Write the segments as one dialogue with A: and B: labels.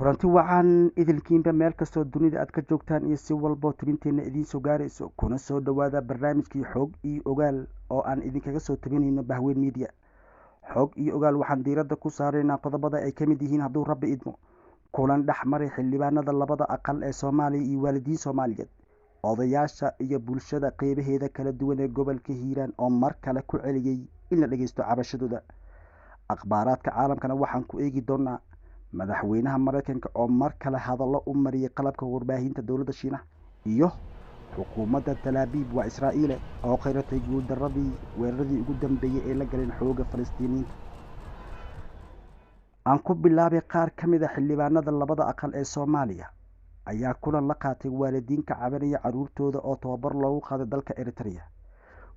A: kulanti wacan idilkiinba meel kastoo dunida aad ka joogtaan iyo si walbo tabinteena idiin soo gaarayso kuna soo dhawaada barnaamijkii xoog iyo ogaal oo aan idinkaga soo tabinayno bahweyn media. xoog iyo ogaal waxaan diiradda ku saaraynaa qodobada ay ka mid yihiin hadduu rabbi idmo kulan dhex maray xildhibaanada labada aqal ee soomaaliya iyo waalidiin soomaaliyeed, odayaasha iyo bulshada qeybaheeda kala duwan ee gobolka hiiraan oo mar kale ku celiyey in la dhageysto cabashadooda. akhbaaraadka caalamkana waxaan ku eegi doonaa madaxweynaha mareykanka oo mar kale hadallo u mariyay qalabka warbaahinta dowladda shiinaha, iyo xukuumadda talaabiib waa israa'iile oo qiratay guuldaradii weeraradii ugu dambeeyey ee la galeen xooga falastiiniyiinta. aan ku bilaabay qaar ka mid a xildhibaanada labada aqal ee soomaaliya ayaa kulan la qaatay waalidiin ka cabanaya caruurtooda oo tababar loogu qaaday dalka eritrea.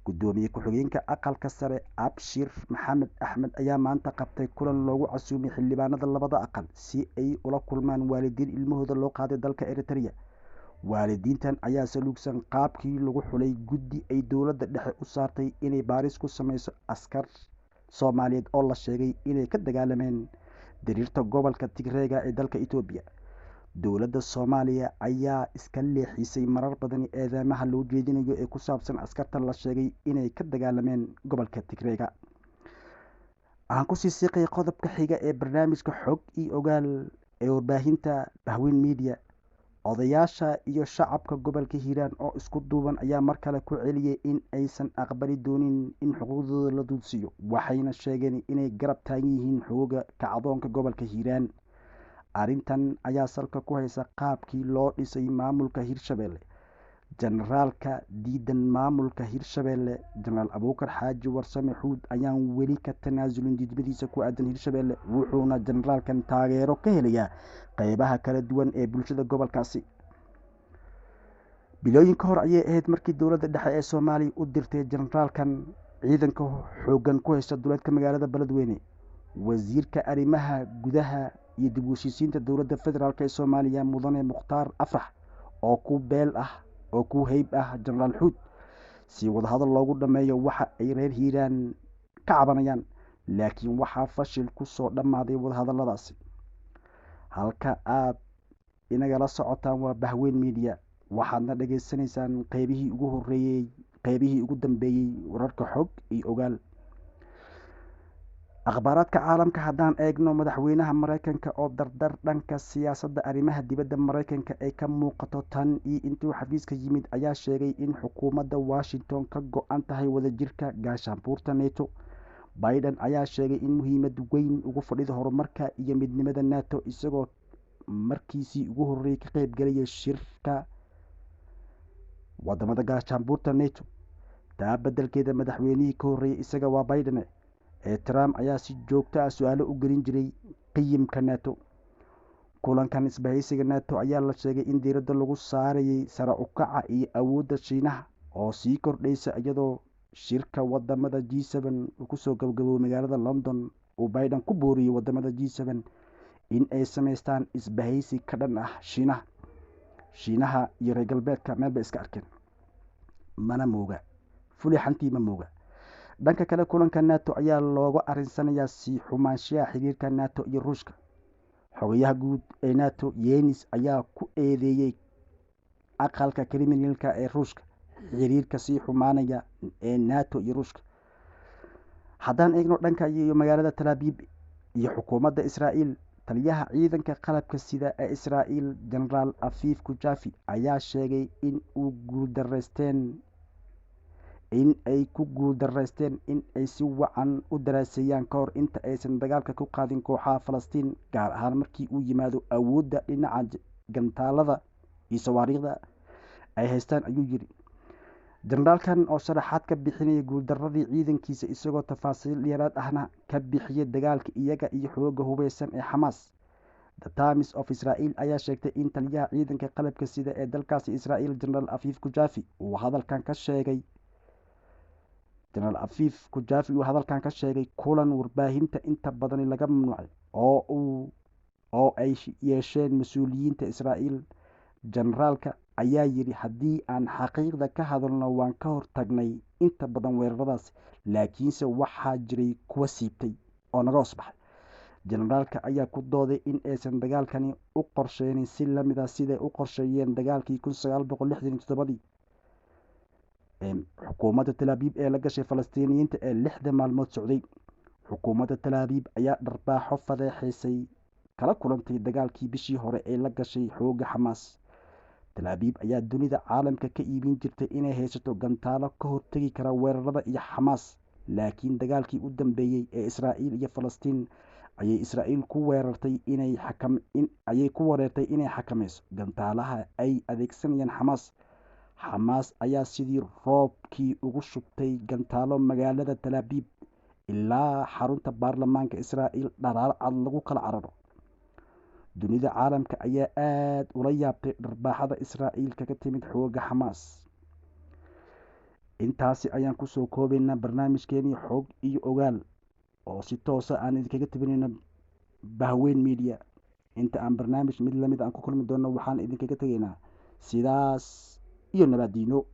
A: gudoomiye ku-xigeenka aqalka sare abshir maxamed axmed ayaa maanta qabtay kulan loogu casuumay xildhibaanada labada aqal si ay ula kulmaan waalidiin ilmahooda loo qaaday dalka eritrea. waalidiintan ayaa saluugsan qaabkii lagu xulay guddi ay dowladda dhexe u saartay inay baaris ku sameyso askar soomaaliyeed oo la sheegay inay ka dagaalameen diriirta gobolka tigreega ee dalka etoobiya. dowladda soomaaliya ayaa iska leexisay marar badan eedeymaha loo jeedinayo ee ku saabsan askarta la sheegay inay ka dagaalameen gobolka tigreega. aan kusii siiqay qodobka xiga ee barnaamijka xog iyo ogaal ee warbaahinta bahweyn media. odayaasha iyo shacabka gobolka hiiraan oo isku duuban ayaa mar kale ku celiyay in aysan aqbali doonin in xuquuqdooda la duudsiiyo, waxayna sheegeen inay garab taagan yihiin xooga kacdoonka gobolka hiiraan. arrintan ayaa salka ku haysa qaabkii loo dhisay maamulka hirshabelle. jenaraalka diidan maamulka hirshabelle jenaraal abuukar xaaji warsame xuud ayaan weli ka tanaasulin diidmadiisa ku aadan hirshabelle, wuxuuna jenaraalkan taageero ka helayaa qeybaha kala duwan ee bulshada gobolkaasi. bilooyin ka hor ayay ahayd markii dowladda dhexe ee soomaaliya u dirtay jenaraalkan ciidanka xoogan ku haysta duleedka magaalada beledweyne. wasiirka arrimaha gudaha iyo dib u heshiisiinta dowladda federaalk ee soomaaliya mudane mukhtaar afrax oo ku beel ah oo ku heyb ah jenaraal xuud si wadahadal loogu dhammeeyo waxa ay reer hiiraan ka cabanayaan, laakiin waxaa fashil ku soo dhammaaday wadahadalladaasi. halka aad inagala socotaan waa bahweyn media, waxaadna dhageysanaysaan qeybihii ugu dambeeyey wararka xog iyo ogaal. akhbaaraadka caalamka haddaan eegno, madaxweynaha mareykanka oo dardar dhanka siyaasadda arrimaha dibadda mareykanka ay ka muuqato tan iyo intuu xafiiska yimid ayaa sheegay in xukuumadda washington ka go-an tahay wadajirka gaashaanbuurta neto. biden ayaa sheegay in muhiimad weyn ugu fadhido horumarka iyo midnimada nato, isagoo markiisii ugu horreeyay ka qeybgelaya shirka wadamada gaashaanbuurta neto. taa beddelkeeda madaxweynihii ka horreeyay isaga waa biden ee trump ayaa si joogto ah su-aalo u gelin jiray qiyimka nato. kulankan isbahaysiga nato ayaa la sheegay in diiradda lagu saarayay sare u kaca iyo awoodda shiinaha oo sii kordhaysa, iyadoo shirka wadamada G7 uu kusoo gabagaboway magaalada london uu biden ku booriyey wadamada G7 in ay sameystaan isbahaysi ka dhan ah shiinaha iyo reer galbeedka meelba iska arkeen mana mooga fulixantii ma mooga. dhanka kale kulanka nato ayaa looga arinsanayaa sii xumaanshaha xiriirka nato iyo ruushka. xogayaha guud ee nato yenis ayaa ku eedeeyey aqalka kriminalka ee ruushka xiriirka sii xumaanaya ee nato iyo ruushka. haddaan eegno dhanka iyo magaalada talaabiib iyo xukuumadda israa'iil, taliyaha ciidanka qalabka sida ee israa'iil jenaraal afiif kujafi ayaa sheegay in ay ku guuldareysteen in ay si wacan u daraaseeyaan ka hor inta aysan dagaalka ku qaadin kooxaha falastiin, gaar ahaan markii uu yimaado awoodda dhinaca gantaalada iyo sawaariikhda ay haystaan, ayuu yidhi. jenaraalkan oo sharaxaad ka bixinaya guuldaradii ciidankiisa isagoo tafaasiil dheeraad ahna ka bixiyay dagaalka iyaga iyo xooga hubeysan ee xamaas. the times of israel ayaa sheegtay in taliyaha ciidanka qalabka sida ee dalkaasi israa'iil jenaraal afiif kujafi uu hadalkan ka sheegay kulan warbaahinta inta badani laga mamnuucay oo ay yeesheen mas-uuliyiinta israa'iil. jenaraalka ayaa yidhi, haddii aan xaqiiqda ka hadalno waan ka hortagnay inta badan weeraradaas, laakiinse waxaa jiray kuwa siibtay oo naga hoos baxay. jenaraalka ayaa ku dooday in aysan dagaalkani u qorsheynin si lamid ah siday u qorsheeyeen dagaalkii 1967 xukuumadda talaabiib ee la gashay falastiiniyiinta ee 6 maalmood socday. xukuumadda talaabiib ayaa dharbaaxo fadeexaysay kala kulantay dagaalkii bishii hore ee la gashay xoogga xamaas. talaabiib ayaa dunida caalamka ka iibin jirtay inay haysato gantaalo ka hortegi kara weerarada iyo xamaas, laakiin dagaalkii u dambeeyey ee israa'iil iyo falastiin ayay israa'iil ku weerartay inay xakameyso gantaalaha ay adeegsanayaan xamaas. xamaas ayaa sidii roobkii ugu shubtay gantaalo magaalada talaabiib ilaa xarunta baarlamaanka israa'iil dharaar cad lagu kala cararo. dunida caalamka ayaa aad ula yaabtay dharbaaxada israa'iil kaga timid xoogga xamaas. intaasi ayaan kusoo koobaynaa barnaamijkeenii xoog iyo ogaal oo si toosa aan idinkaga tabinayno bahweyn media. inta aan barnaamij mid lamid aan ku kulmi doono waxaan idinkaga tegaynaa sidaas iyo nabadiino.